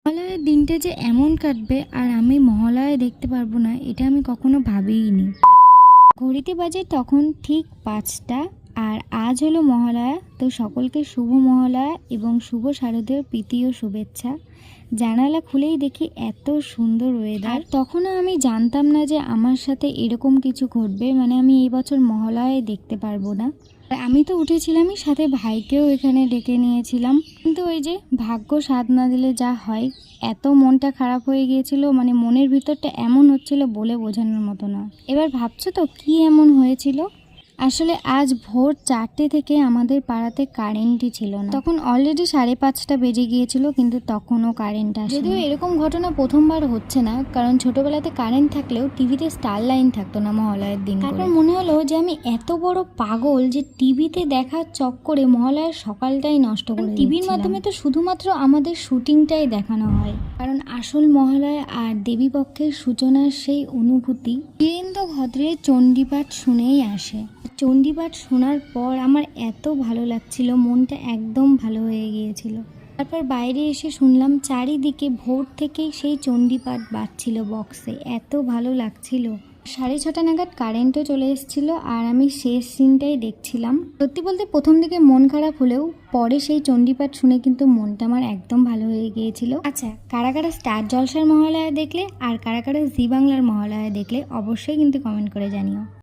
মহালয়ার দিনটা যে এমন কাটবে আর আমি মহালয়া দেখতে পারবো না, এটা আমি কখনো ভাবিইনি। ঘড়িতে বাজে তখন ঠিক 5টা, আর আজ হলো মহালয়া। তো সকলকে শুভ মহালয়া এবং শুভ শারদীয় প্রীতি ও শুভেচ্ছা। জানালা খুলেই দেখি এত সুন্দর ওয়েদার। তখনও আমি জানতাম না যে আমার সাথে এরকম কিছু ঘটবে, মানে আমি এই বছর মহালয়ায় দেখতে পারবো না। আমি তো উঠেছিলামই, সাথে ভাইকেও এখানে ডেকে নিয়েছিলাম, কিন্তু ওই যে ভাগ্য সাথ না দিলে যা হয়। এত মনটা খারাপ হয়ে গিয়েছিল, মানে মনের ভিতরটা এমন হচ্ছিল বলে বোঝানোর মতো না। এবার ভাবছো তো কি এমন হয়েছিল? আসলে আজ ভোর 4টে থেকে আমাদের পাড়াতে কারেন্টই ছিল না। তখন অলরেডি 5:30 বেজে গিয়েছিল, কিন্তু তখনও কারেন্ট আসে। যদিও এরকম ঘটনা প্রথমবার হচ্ছে না, কারণ ছোটবেলাতে কারেন্ট থাকলেও টিভিতে স্টার লাইন থাকতো না মহালয়ার দিন। তারপর মনে হলো যে আমি এত বড় পাগল যে টিভিতে দেখার চক্করে মহালয়ার সকালটাই নষ্ট করে টিভির মাধ্যমে তো শুধুমাত্র আমাদের শুটিংটাই দেখানো হয়, কারণ আসল মহালয়া আর দেবীপক্ষের সূচনার সেই অনুভূতি বীরেন্দ্র ভদ্রের চণ্ডীপাঠ শুনেই আসে। চণ্ডীপাঠ শোনার পর আমার এত ভালো লাগছিল, মনটা একদম ভালো হয়ে গিয়েছিল। তারপর বাইরে এসে শুনলাম চারিদিকে ভোর থেকেই সেই চণ্ডীপাঠ বাজছিল বক্সে, এত ভালো লাগছিল। 6:30 নাগাদ কারেন্টও চলে এসেছিল, আর আমি শেষ সিনটাই দেখছিলাম। সত্যি বলতে প্রথম দিকে মন খারাপ হলেও পরে সেই চণ্ডীপাঠ শুনে কিন্তু মনটা আমার একদম ভালো হয়ে গিয়েছিল। আচ্ছা, কারা কারা স্টার জলসার মহালয়া দেখলে আর কারা কারা জি বাংলার মহালয়া দেখলে অবশ্যই কিন্তু কমেন্ট করে জানিও।